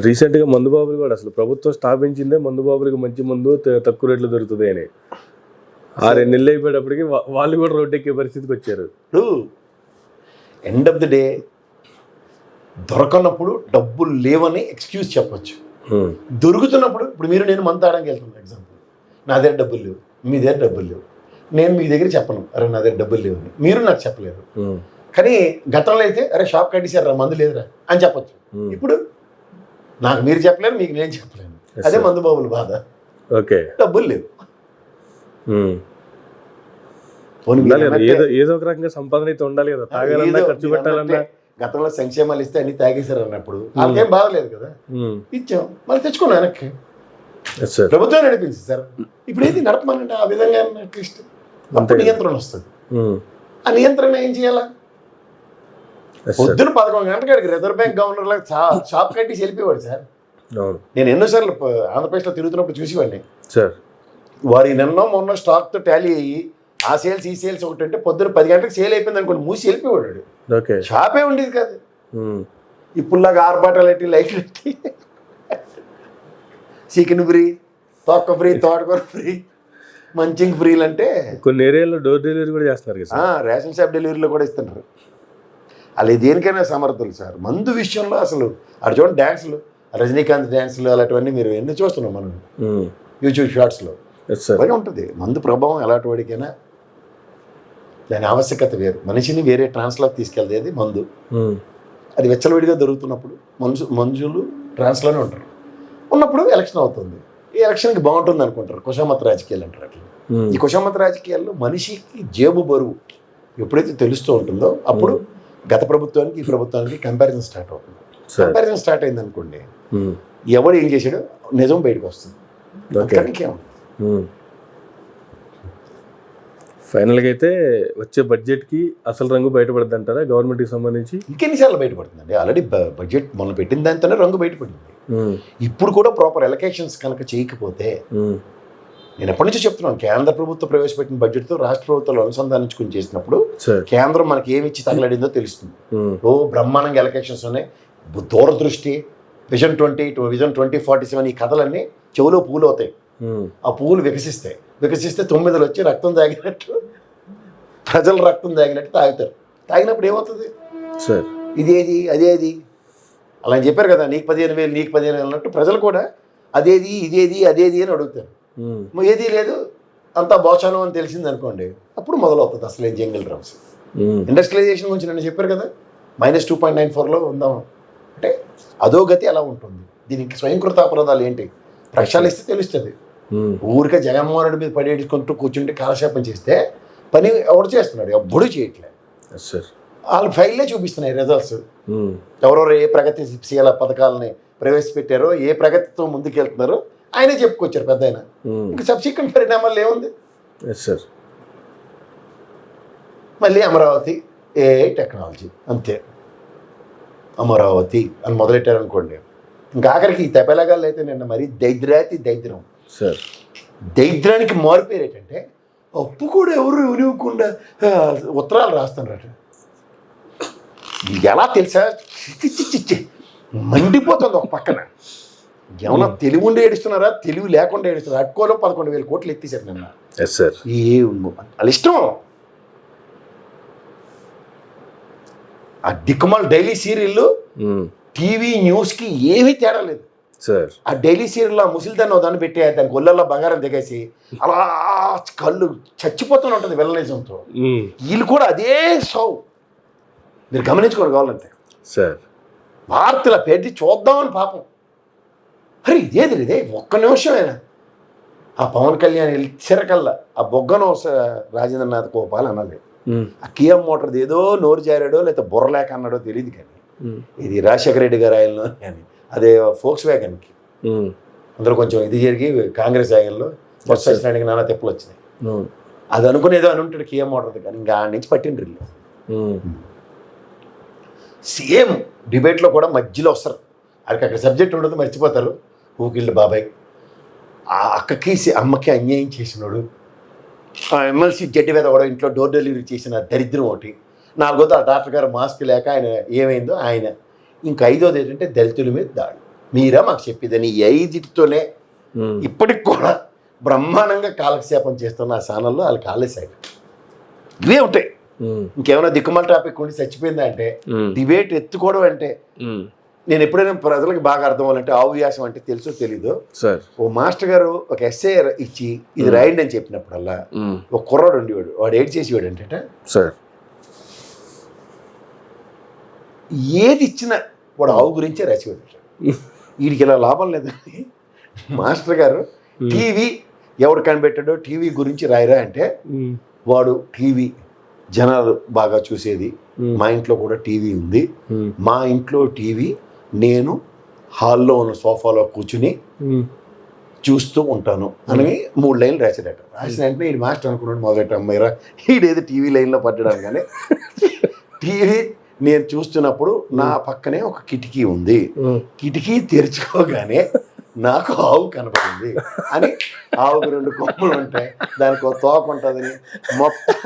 రీసెంట్గా మందుబాబులు కూడా అసలు ప్రభుత్వం స్థాపించిందే మందుబాబులకి మంచి మందు తక్కువ రేట్లు దొరుకుతుంది అని 6 నెలలు అయిపోయేటప్పటికి వాళ్ళు కూడా రోడ్డు ఎక్కే పరిస్థితికి వచ్చారు. ఎండ్ ఆఫ్ ది డే దొరకనప్పుడు డబ్బులు లేవని ఎక్స్క్యూజ్ చెప్పొచ్చు. దొరుకుతున్నప్పుడు ఇప్పుడు మీరు నేను మందు తాగడానికి వెళ్తున్నాను ఎగ్జాంపుల్, నా దగ్గర డబ్బులు లేవు, మీ దగ్గర డబ్బులు లేవు, నేను మీ దగ్గర చెప్పను అరే నా దగ్గర డబ్బులు లేవు అని, మీరు నాకు చెప్పలేరు. కానీ గతంలో అయితే అరే షాప్ కట్టేశారు రా మందు లేదురా అని చెప్పొచ్చు. ఇప్పుడు నాకు మీరు చెప్పలేరు, మీకు నేను చెప్పలేను. అదే మందు బాబుల బాధ. ఓకే, డబ్బులు లేవు. ఏదో ఒక రకంగా సంపాదన అయితే ఉండాలి కదా, తాగాలన్నా ఖర్చు పెట్టాలన్నా. గతంలో సంక్షేమాలు ఇస్తే అన్ని తాగేశారు అన్నప్పుడు వాళ్ళకేం బాధలేదు కదా, ఇచ్చాం మళ్ళీ తెచ్చుకున్నాం వెనక్కి. ప్రభుత్వం నడిపించింది సార్. ఇప్పుడు ఏది నడపమనంటే ఆ విధంగా అట్లీస్ట్ అప్పుడు నియంత్రణ వస్తుంది. ఆ నియంత్రణ ఏం చేయాలా? పొద్దున 11 గంటలకి రిజర్వ్ బ్యాంక్ గవర్నర్ లాగా షాప్ కట్టి వెళ్ళిపోయాడు సార్. నేను ఎన్నోసార్లు ఆంధ్రప్రదేశ్లో తిరుగుతున్నప్పుడు చూసేవాడిని సార్. వారి మొన్న స్టాక్తో టాలీ అయ్యి ఆ సేల్స్ ఈ సేల్స్ ఒకటి అంటే పొద్దున 10 గంటలకు సేల్ అయిపోయింది అనుకోండి, మూసి వెళ్ళిపోయాడు. షాపే ఉండేది కాదు. ఇప్పుడులాగా ఆర్బాటాలు ఎట్టి లైట్లు ఎట్టి చికెన్ ఫ్రీ, తొక్క ఫ్రీ, తోటకూర ఫ్రీ, మంచింగ్ ఫ్రీలు అంటే కొన్ని ఏరియాలో డోర్ డెలివరీ కూడా చేస్తున్నారు కదా, రేషన్ షాప్ డెలివరీలో కూడా ఇస్తున్నారు. అలా దేనికైనా సమర్థులు సార్. మందు విషయంలో అసలు అటు చూడండి డ్యాన్సులు, రజనీకాంత్ డ్యాన్సులు అలాంటివన్నీ మీరు ఎన్ని చూస్తున్నాం మనం యూట్యూబ్ షార్ట్స్లో. బాగా ఉంటుంది మందు ప్రభావం. ఎలాంటి వాడికైనా దాని ఆవశ్యకత వేరు, మనిషిని వేరే ట్రాన్స్లోకి తీసుకెళ్తేది మందు. అది వెచ్చలవిడిగా దొరుకుతున్నప్పుడు మనుషులు ట్రాన్స్లోనే ఉంటారు. ఉన్నప్పుడు ఎలక్షన్ అవుతుంది, ఈ ఎలక్షన్కి బాగుంటుంది అనుకుంటారు, కుషామత రాజకీయాలు అంటారు. అట్లా ఈ కుషామత రాజకీయాల్లో మనిషికి జేబు బరువు ఎప్పుడైతే తెలుస్తూ ఉంటుందో అప్పుడు గత ప్రభుత్వానికి ఈ ప్రభుత్వానికి కంపారిజన్ స్టార్ట్ అవుతుంది. కంపారిజన్ స్టార్ట్ అయింది అనుకోండి, ఎవడు ఏం చేశాడో నిజం బయటకు వస్తుంది. ఫైనల్గా అయితే వచ్చే బడ్జెట్కి అసలు రంగు బయటపడుతుంది అంటారా గవర్నమెంట్కి సంబంధించి? ఇంకెన్నిసార్లు బయటపడుతుందండి? ఆల్రెడీ బడ్జెట్ మొన్న పెట్టిన దాంతోనే రంగు బయటపడింది. ఇప్పుడు కూడా ప్రాపర్ ఎలకేషన్స్ కనుక చేయకపోతే, నేను ఎప్పటి నుంచో చెప్తున్నాను, కేంద్ర ప్రభుత్వం ప్రవేశపెట్టిన బడ్జెట్తో రాష్ట్ర ప్రభుత్వాలు అనుసంధానించుకుని చేసినప్పుడు కేంద్రం మనకి ఏమి ఇచ్చి తగలడిందో తెలుస్తుంది. బ్రహ్మాండంగా ఎలకేషన్స్ ఉన్నాయి. దూరదృష్టి, విజన్ 2047 ఈ కథలన్నీ చెవులో పూలు అవుతాయి. ఆ పువ్వులు వికసిస్తే 9 వచ్చి రక్తం తాగినట్టు, ప్రజలు రక్తం తాగినట్టు తాగుతారు. తాగినప్పుడు ఏమవుతుంది? ఇదేది అదేది అలా అని చెప్పారు కదా, నీకు 15,000 నీకు 15,000 అన్నట్టు ప్రజలు కూడా అదేది ఇదేది అదేది అని అడుగుతారు. ఏది లేదు అంతా బోచానం అని తెలిసింది అనుకోండి, అప్పుడు మొదలవుతుంది అసలు జంగిల్ డ్రమ్స్. ఇండస్ట్రియలైజేషన్ గురించి నన్ను చెప్పారు కదా, -2.94లో ఉందాం అంటే అదో గతి అలా ఉంటుంది. దీనికి స్వయంకృత అపరాధాలు ఏంటి ప్రక్షాళన ఇస్తే తెలుస్తుంది. ఊరికే జగన్మోహన్ రెడ్డి మీద పడేసుకుంటూ కూర్చుంటే కాలక్షేపం చేస్తే పని ఎవరు చేస్తున్నాడు? ఎవ్వడూ చేయట్లేదు. వాళ్ళు ఫైల్లే చూపిస్తున్నాయి రిజల్ట్స్. ఎవరెవరు ఏ ప్రగతిశీల పథకాలని ప్రవేశపెట్టారో, ఏ ప్రగతితో ముందుకెళ్తున్నారో ఆయనే చెప్పుకొచ్చారు పెద్ద ఆయన. ఇంకా సబ్సిక్వెంట్ పరిణామాలు ఏముంది? మళ్ళీ అమరావతి ఏఐ టెక్నాలజీ అంతే, అమరావతి అని మొదలెట్టారనుకోండి. ఇంకా ఆఖరికి ఈ తెపలగాళ్ళు అయితే నిన్న మరీ దరిద్రం దరిద్రానికి మారిపోయారు. ఏంటంటే అప్పు కూడా ఎవరు ఇవ్వకుండా ఉత్తరాలు రాస్తున్నారట. ఎలా తెలుసా? మండిపోతుంది ఒక పక్కన. ఏమన్నా తెలివి ఉండి ఏడుస్తున్నారా, తెలివి లేకుండా ఏడుస్తున్నారు. అట్టుకోలో 11,000 కోట్లు ఎత్తేసారు నిన్న. వాళ్ళ ఇష్టం. ఆ దిక్కుమాల డైలీ సీరియల్ టీవీ న్యూస్కి ఏమీ తేడా లేదు. ఆ డైలీ సీరియల్లో ముసిల్దాన్ని దాన్ని పెట్టి దానికి ఒళ్ళల్లో బంగారం దిగేసి అలా కళ్ళు చచ్చిపోతూనే ఉంటుంది విలనిజంతో. వీళ్ళు కూడా అదే షావు. మీరు గమనించుకోరు కావాలంటే వార్తల పెట్టి చూద్దామని పాపం. అరే ఇదే ఒక్క నిమిషమేనా ఆ పవన్ కళ్యాణ్ చిరకల్లా ఆ బొగ్గను రాజేంద్రనాథ్ గోపాల్ అన్నది, ఆ కియా మోటార్ది ఏదో నోరు జారాడో లేకపోతే బుర్రలేక అన్నాడో తెలియదు, కానీ ఇది రాజశేఖర రెడ్డి గారు ఆయనలో కానీ అదే ఫోక్స్ వ్యాగన్కి అందులో కొంచెం ఇది జరిగి కాంగ్రెస్ ఆయనలో బొత్స సత్యనారాయణకి నానా తెప్పులు వచ్చినాయి. అది అనుకునేదో అని ఉంటాడు కియా మోటార్ది, కానీ ఇంకా ఆడ నుంచి పట్టిండ్రు. సేమ్ డిబేట్లో కూడా మధ్యలో వస్తారు. అక్కడ సబ్జెక్ట్ ఉండదు, మర్చిపోతారు. ఊకిళ్ళు బాబాయ్ ఆ అక్కకి అమ్మకి అన్యాయం చేసినాడు, ఆ ఎమ్మెల్సీ జడ్డి మీద కూడా ఇంట్లో డోర్ డెలివరీ చేసిన దరిద్రం ఒకటి, 4వ ఆ డాక్టర్ గారు మాస్క్ లేక ఆయన ఏమైందో ఆయన, ఇంకా 5వది ఏంటంటే దళితుల మీద దాడి. మీరా మాకు చెప్పేదని ఈ 5తోనే ఇప్పటికి కూడా బ్రహ్మాండంగా కాలక్షేపం చేస్తున్న ఆ ఛానల్లో వాళ్ళకి ఆలేసాయి. ఇవే ఉంటాయి. ఇంకేమైనా దిక్కుమాల టాపిక్ ఉండి చచ్చిపోయిందా అంటే, డిబేట్ ఎత్తుకోవడం అంటే, నేను ఎప్పుడైనా ప్రజలకు బాగా అర్థం అవ్వాలంటే ఆవు వ్యాసం అంటే తెలుసో తెలీదు, ఓ మాస్టర్ గారు ఒక ఎస్ఏ ఇచ్చి ఇది రాయండి అని చెప్పినప్పుడల్లా ఒక కుర్రాడు ఉండేవాడు, వాడు ఏడ్ చేసేవాడు అంటే ఏది ఇచ్చినా వాడు ఆవు గురించే రాసేవాడు. వీడికి ఇలా లాభం లేదండి. మాస్టర్ గారు టీవీ ఎవడు కనిపెట్టాడో టీవీ గురించి రాయరా అంటే, వాడు టీవీ జనాలు బాగా చూసేది, మా ఇంట్లో కూడా టీవీ ఉంది, మా ఇంట్లో టీవీ నేను హాల్లో ఉన్న సోఫాలో కూర్చుని చూస్తూ ఉంటాను అని 3 లైన్లు రాశాడట. రాసిన వెంటనే ఈ మాస్టర్ అనుకున్నాడు, మొదలెట్ట అమ్మాయిరా ఈడేదో టీవీ లైన్లో పడ్డాడు. కానీ టీవీ నేను చూస్తున్నప్పుడు నా పక్కనే ఒక కిటికీ ఉంది, కిటికీ తెరుచుకోగానే నాకు ఆవు కనపడింది అని, ఆవుకు 2 కొమ్ములు ఉంటాయి, దానికి ఒక తోక ఉంటుందని మొత్తం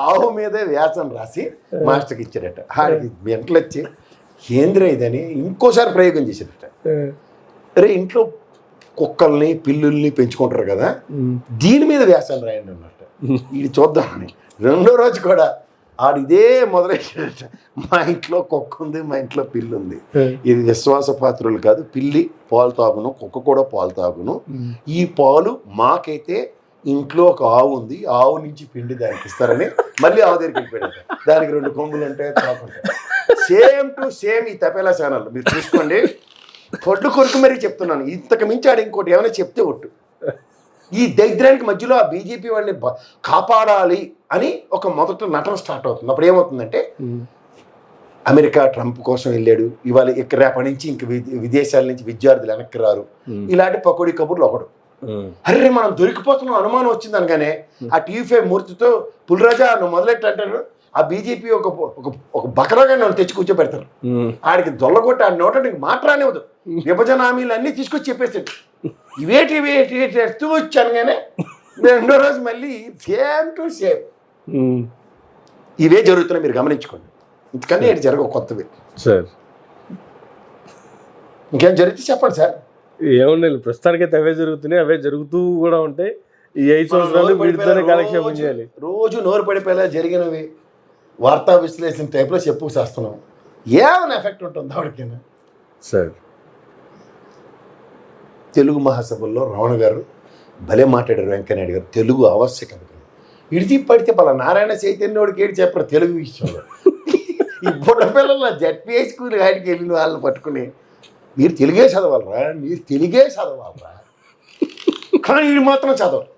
ఆవు మీదే వ్యాసం రాసి మాస్టర్కి ఇచ్చాడట. ఆడికి మెంటలు వచ్చి ఏంద్ర ఇదని ఇంకోసారి ప్రయోగం చేశాడట. అరే ఇంట్లో కుక్కల్ని పిల్లుల్ని పెంచుకుంటారు కదా, దీని మీద వ్యాసాలు రాయండి అన్నట్టు. ఇది చూద్దామని 2వ రోజు కూడా ఆడు ఇదే మొదలెట్టాడట. మా ఇంట్లో కుక్క ఉంది, మా ఇంట్లో పిల్లి ఉంది, ఇది విశ్వాసపాత్రులు కాదు, పిల్లి పాలు తాగును, కుక్క కూడా పాలు తాగును, ఈ పాలు మాకైతే ఇంట్లో ఒక ఆవు ఉంది, ఆవు నుంచి పిండి దానికి ఇస్తారని మళ్ళీ ఆవు దగ్గరికి వెళ్ళిపోయాడు. దానికి 2 కొమ్ములు ఉంటాయి, తాకుంటాయి. సేమ్ టు సేమ్ ఈ తపేలా ఛానల్ మీరు చూసుకోండి. పొడ్డు కొరకు మరీ చెప్తున్నాను, ఇంతకు మించి ఆడు ఇంకోటి ఏమైనా చెప్తే ఒట్టు. ఈ దరిద్రానికి మధ్యలో ఆ బీజేపీ వాళ్ళని కాపాడాలి అని ఒక మొదట నటన స్టార్ట్ అవుతుంది. అప్పుడు ఏమవుతుందంటే, అమెరికా ట్రంప్ కోసం వెళ్ళాడు, ఇవాళ ఇక్కడ రేపటి నుంచి ఇంక విదేశాల నుంచి విద్యార్థులు వెనక్కి రారు, ఇలాంటి పకోడీ కబుర్లు ఒకడు. అరే మనం దొరికిపోతున్నాం అనుమానం వచ్చింది అనగానే ఆ టీవీ5 మూర్తితో పులిరాజా నువ్వు మొదలెట్టంటారు, ఆ బీజేపీ ఒక బకరాగా నన్ను తెచ్చి కూర్చోబెడతారు. ఆడికి దొల్లగొట్టి ఆడి నోట నీకు మాట్లాడనివ్వదు, విభజన హామీలు అన్నీ తీసుకొచ్చి చెప్పేస్తాడు. ఇవేటి ఎత్తు వచ్చి అనగానే 2వ రోజు మళ్ళీ సేమ్ టు సేమ్ ఇవే జరుగుతున్నాయి. మీరు గమనించుకోండి. ఇంతకన్నా ఏంటి జరగవు కొత్తవి సార్. ఇంకేం జరిగితే చెప్పండి సార్. ఏముండదు, ప్రస్తుతానికైతే అవే జరుగుతున్నాయి, అవే జరుగుతూ కూడా ఉంటాయి. ఈ 5 సంవత్సరాలు వీటితోనే కాలక్షేపం చేయాలి. రోజు నోరు పడిపోయేలా జరిగినవి వార్తా విశ్లేషణ టైప్లో చెప్పుకొస్తున్నాం. ఏమైనా ఎఫెక్ట్ ఉంటుంది ఆవిడకైనా సార్. తెలుగు మహాసభల్లో రమణ గారు భలే మాట్లాడారు. వెంకయ్యనాయుడు గారు తెలుగు ఆవశ్యకత ఇడిచి పడితే పలా నారాయణ చైతన్యుడికి ఏడు చెప్పారు తెలుగు విషయంలో. ఈ బుడ్డ పిల్లల జడ్పీఐ స్కూల్ ఆడికి వెళ్ళిన వాళ్ళని పట్టుకుని మీరు తెలుగే చదవాలరా, మీరు తెలుగే చదవాలరా, కానీ వీడు మాత్రం చదవరు.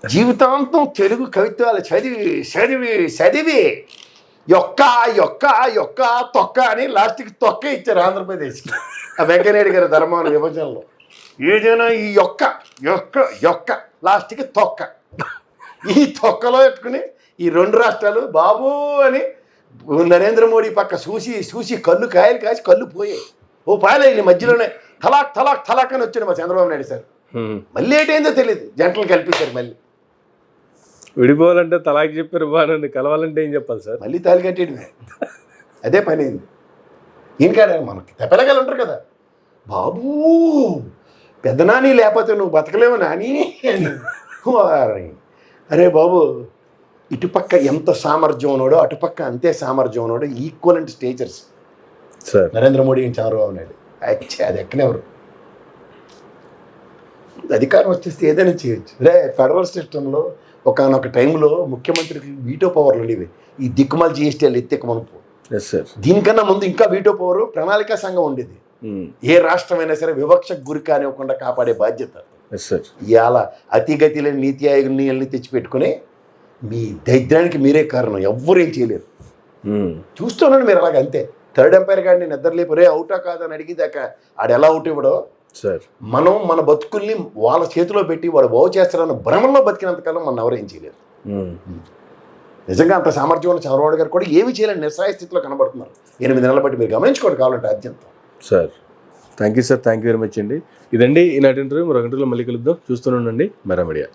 జీవితాంతం తెలుగు కవిత్వాలు చదివి చదివి చదివి యొక్క తొక్క అని లాస్ట్కి తొక్క ఇచ్చారు ఆంధ్రప్రదేశ్కి ఆ వెంకయ్యనాయుడు గారి ధర్మాన విభజనలో. ఏదైనా ఈ యొక్క లాస్ట్కి తొక్క, ఈ తొక్కలో పెట్టుకుని ఈ 2 రాష్ట్రాలు బాబు అని నరేంద్ర మోడీ పక్క చూసి కళ్ళు కాయలు కాసి కళ్ళు పోయాయి. ఓ పాయలే మధ్యలోనే తలాక్ అని వచ్చాడు మా చంద్రబాబు నాయుడు సార్. మళ్ళీ ఏంటైందో తెలియదు, జంటలు కల్పించారు. మళ్ళీ విడిపోవాలంటే తలాక్ చెప్పారు బాగుంది, కలవాలంటే ఏం చెప్పాలి సార్? మళ్ళీ తాళి కట్టేయడమే, అదే పని అయింది. ఇంకా మనకి తెప్పలగాలు ఉంటారు కదా, బాబూ పెద్దనాని లేకపోతే నువ్వు బతకలేవు నాని అని. అరే బాబు ఇటుపక్క ఎంత సామర్థ్యం ఉన్నాడో అటుపక్క అంతే సామర్థ్యం ఉన్నాడో, ఈక్వలెంట్ స్టేచర్స్ సార్ నరేంద్ర మోడీ చంద్రబాబు నాయుడు. అది ఎక్కడెవరు అధికారం వచ్చేస్తే ఏదైనా చేయొచ్చు. ఫెడరల్ సిస్టంలో ఒకనొక టైంలో ముఖ్యమంత్రికి వీటో పవర్లు ఉండేవి. ఈ దిక్కుమాల జిఎస్టీలు ఎత్తెక్కమనుకో, దీనికన్నా ముందు ఇంకా వీటో పవర్ ప్రణాళికా సంఘం ఉండేది. ఏ రాష్ట్రమైనా సరే వివక్షకు గురి కానివ్వకుండా కాపాడే బాధ్యత. ఇవాళ అతిగతిలో నీతి ఆయోగ నీళ్ళని తెచ్చిపెట్టుకుని మీ దరిద్రానికి మీరే కారణం, ఎవ్వరు ఏం చేయలేరు. చూస్తున్నాను మీరు అలాగ అంతే. థర్డ్ ఎంపైర్ గారిని నిద్రలేపు రే అవుటా కాదని అడిగేదాకా ఆడు ఎలా అవుట్ ఇవ్వడో మనం మన బతుకుల్ని వాళ్ళ చేతిలో పెట్టి వాడు బాగు చేస్తారన్న భ్రమంలో బతికినంతకాలం మనం ఎవరు ఏం చేయలేరు. నిజంగా అంత సామర్థ్యం ఉన్న చంద్రబాబు గారు కూడా ఏమి చేయలేని నిస్సహాయ స్థితిలో కనబడుతున్నారు. 8 నెలల బట్టి మీరు గమనించుకోండి కావాలంటే అత్యంతం. Sir thank you sir, thank you very much అండి. ఇదండి ఈనాటి ఇంటర్వ్యూ. మరొక గంటలో మళ్ళీ కలుద్దాం. చూస్తూనే ఉండండి మెరా మీడియా.